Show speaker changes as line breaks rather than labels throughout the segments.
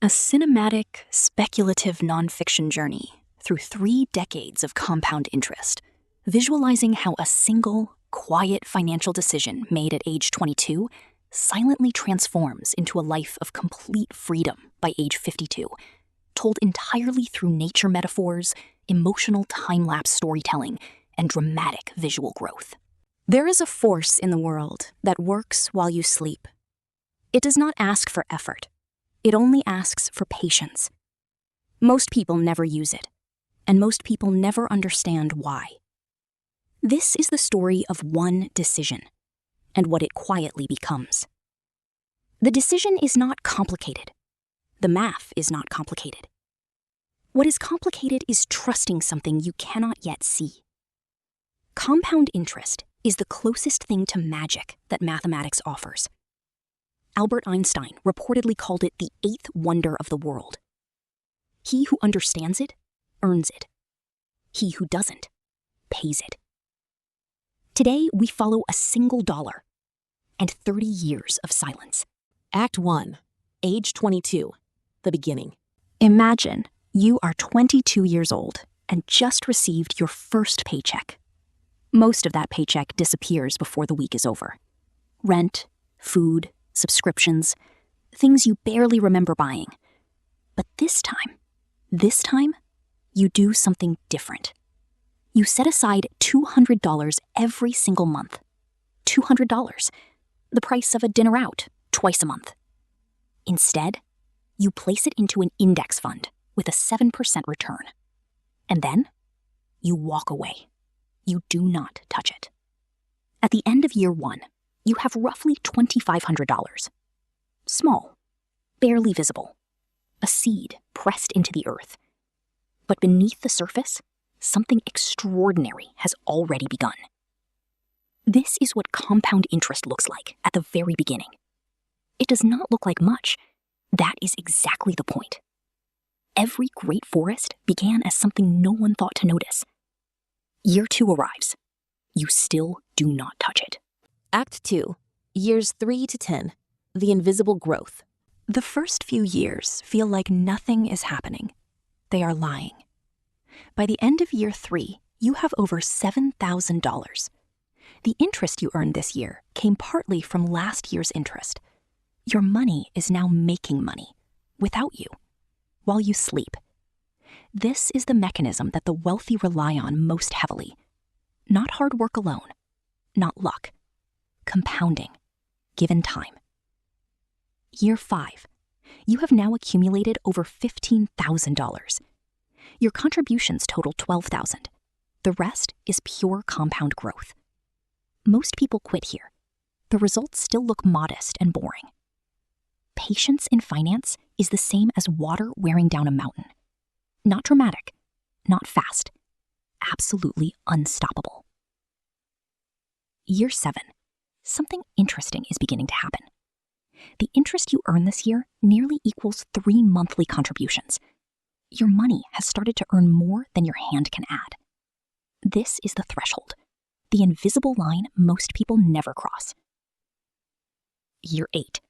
A cinematic, speculative nonfiction journey through 3 decades of compound interest, visualizing how a single, quiet financial decision made at age 22 silently transforms into a life of complete freedom by age 52, told entirely through nature metaphors, emotional time-lapse storytelling, and dramatic visual growth. There is a force in the world that works while you sleep. It does not ask for effort. It only asks for patience. Most people never use it, and most people never understand why. This is the story of one decision, and what it quietly becomes. The decision is not complicated. The math is not complicated. What is complicated is trusting something you cannot yet see. Compound interest is the closest thing to magic that mathematics offers. Albert Einstein reportedly called it the 8th wonder of the world. He who understands it, earns it. He who doesn't, pays it. Today, we follow a single dollar and 30 years of silence.
Act 1, age 22, the beginning.
Imagine you are 22 years old and just received your first paycheck. Most of that paycheck disappears before the week is over. Rent, food, subscriptions, things you barely remember buying. But this time, you do something different. You set aside $200 every single month. $200, the price of a dinner out twice a month. Instead, you place it into an index fund with a 7% return. And then, you walk away. You do not touch it. At the end of year 1, you have roughly $2,500. Small, barely visible, a seed pressed into the earth. But beneath the surface, something extraordinary has already begun. This is what compound interest looks like at the very beginning. It does not look like much. That is exactly the point. Every great forest began as something no one thought to notice. Year 2 arrives. You still do not touch it.
Act 2, years 3 to 10, the invisible growth.
The first few years feel like nothing is happening. They are lying. By the end of year 3, you have over $7,000. The interest you earned this year came partly from last year's interest. Your money is now making money, without you, while you sleep. This is the mechanism that the wealthy rely on most heavily. Not hard work alone, not luck. Compounding, given time. Year 5, you have now accumulated over $15,000. Your contributions total $12,000. The rest is pure compound growth. Most people quit here. The results still look modest and boring. Patience in finance is the same as water wearing down a mountain. Not dramatic, not fast, absolutely unstoppable. Year 7. Something interesting is beginning to happen. The interest you earn this year nearly equals 3 monthly contributions. Your money has started to earn more than your hand can add. This is the threshold, the invisible line most people never cross. Year 8.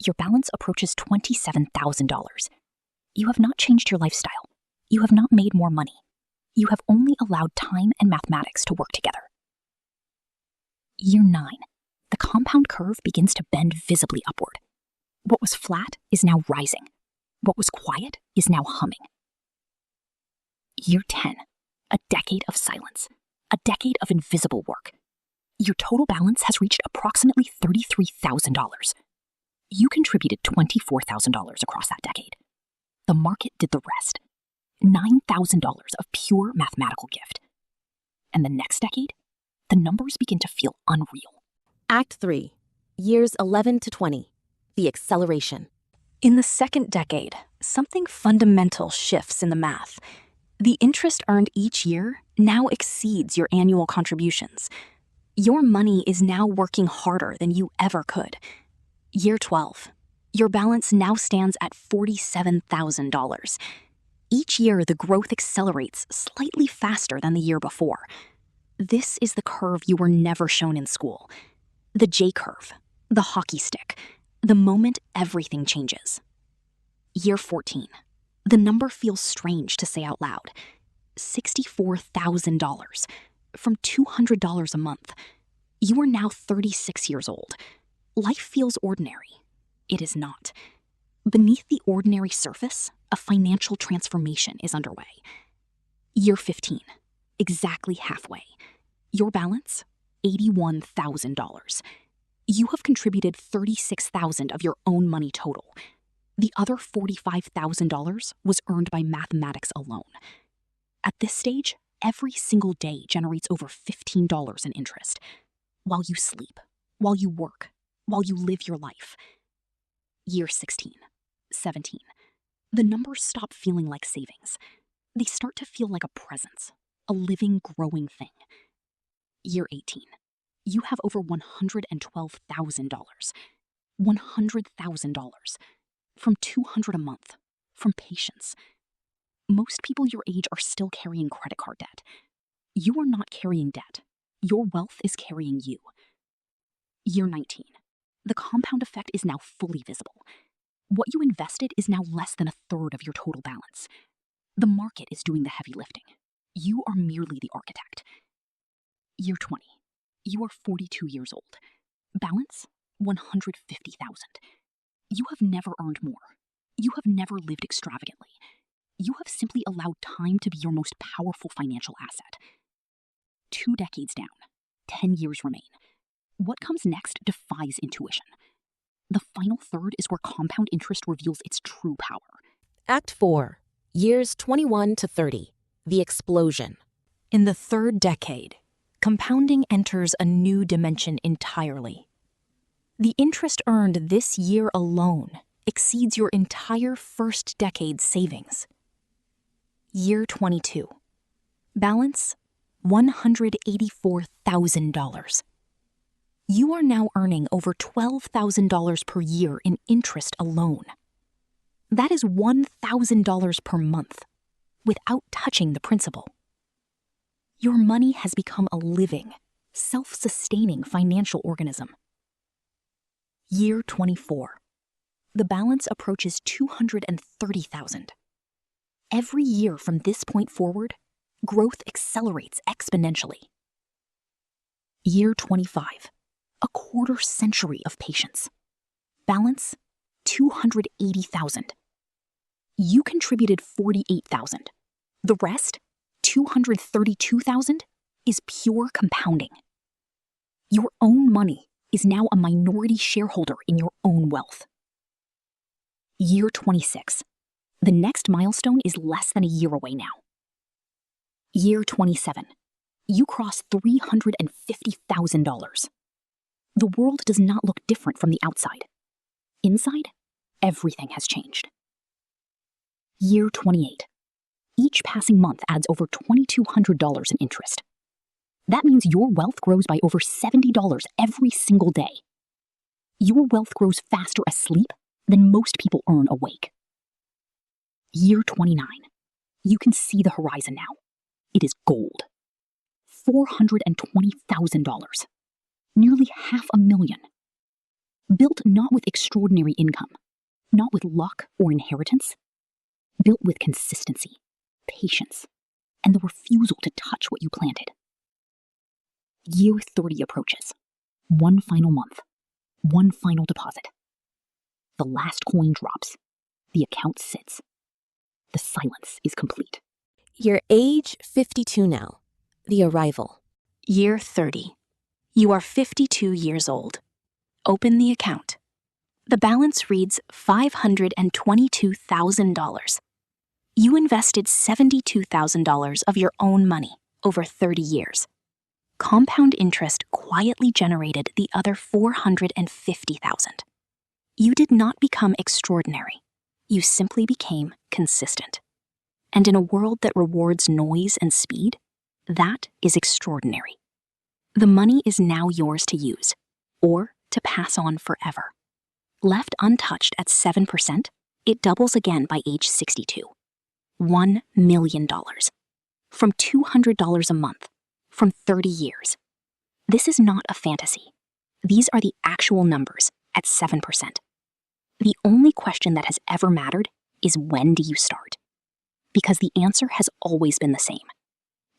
Your balance approaches $27,000. You have not changed your lifestyle. You have not made more money. You have only allowed time and mathematics to work together. Year 9. The compound curve begins to bend visibly upward. What was flat is now rising. What was quiet is now humming. Year 10. A decade of silence. A decade of invisible work. Your total balance has reached approximately $33,000. You contributed $24,000 across that decade. The market did the rest. $9,000 of pure mathematical gift. And the next decade, the numbers begin to feel unreal.
Act 3, years 11 to 20, the acceleration.
In the second decade, something fundamental shifts in the math. The interest earned each year now exceeds your annual contributions. Your money is now working harder than you ever could. Year 12, your balance now stands at $47,000. Each year, the growth accelerates slightly faster than the year before. This is the curve you were never shown in school. The J curve, the hockey stick, the moment everything changes. Year 14. The number feels strange to say out loud. $64,000 from $200 a month. You are now 36 years old. Life feels ordinary. It is not. Beneath the ordinary surface, a financial transformation is underway. Year 15. Exactly halfway. Your balance? $81,000. You have contributed $36,000 of your own money total. The other $45,000 was earned by mathematics alone. At this stage, every single day generates over $15 in interest. While you sleep, while you work, while you live your life. Year 16, 17. The numbers stop feeling like savings. They start to feel like a presence, a living, growing thing. Year 18. You have over $112,000. $100,000. From $200 a month. From patience. Most people your age are still carrying credit card debt. You are not carrying debt. Your wealth is carrying you. Year 19. The compound effect is now fully visible. What you invested is now less than a third of your total balance. The market is doing the heavy lifting. You are merely the architect. Year 20. You are 42 years old. Balance? $150,000. You have never earned more. You have never lived extravagantly. You have simply allowed time to be your most powerful financial asset. 2 decades down, 10 years remain. What comes next defies intuition. The final third is where compound interest reveals its true power.
Act 4. Years 21 to 30. The explosion.
In the third decade, compounding enters a new dimension entirely. The interest earned this year alone exceeds your entire first decade's savings. Year 22. Balance? $184,000. You are now earning over $12,000 per year in interest alone. That is $1,000 per month, without touching the principal. Your money has become a living, self-sustaining financial organism. Year 24. The balance approaches $230,000. Every year from this point forward, growth accelerates exponentially. Year 25. A quarter century of patience. Balance, $280,000. You contributed $48,000. The rest, $232,000, is pure compounding. Your own money is now a minority shareholder in your own wealth. Year 26. The next milestone is less than a year away now. Year 27. You cross $350,000. The world does not look different from the outside. Inside, everything has changed. Year 28. Each passing month adds over $2,200 in interest. That means your wealth grows by over $70 every single day. Your wealth grows faster asleep than most people earn awake. Year 29. You can see the horizon now. It is gold. $420,000. Nearly $500,000. Built not with extraordinary income, not with luck or inheritance, built with consistency, patience, and the refusal to touch what you planted. Year 30 approaches. One final month. One final deposit. The last coin drops. The account sits. The silence is complete.
You're age 52 now. The arrival.
Year 30. You are 52 years old. Open the account. The balance reads $522,000. You invested $72,000 of your own money over 30 years. Compound interest quietly generated the other $450,000. You did not become extraordinary. You simply became consistent. And in a world that rewards noise and speed, that is extraordinary. The money is now yours to use, or to pass on forever. Left untouched at 7%, it doubles again by age 62. $1 million. From $200 a month. From 30 years. This is not a fantasy. These are the actual numbers at 7%. The only question that has ever mattered is when do you start? Because the answer has always been the same: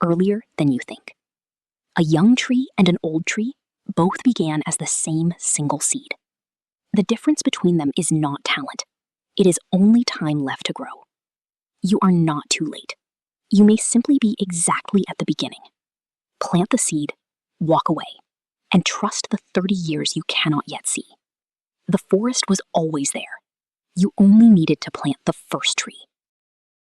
earlier than you think. A young tree and an old tree both began as the same single seed. The difference between them is not talent. It is only time left to grow. You are not too late. You may simply be exactly at the beginning. Plant the seed, walk away, and trust the 30 years you cannot yet see. The forest was always there. You only needed to plant the first tree.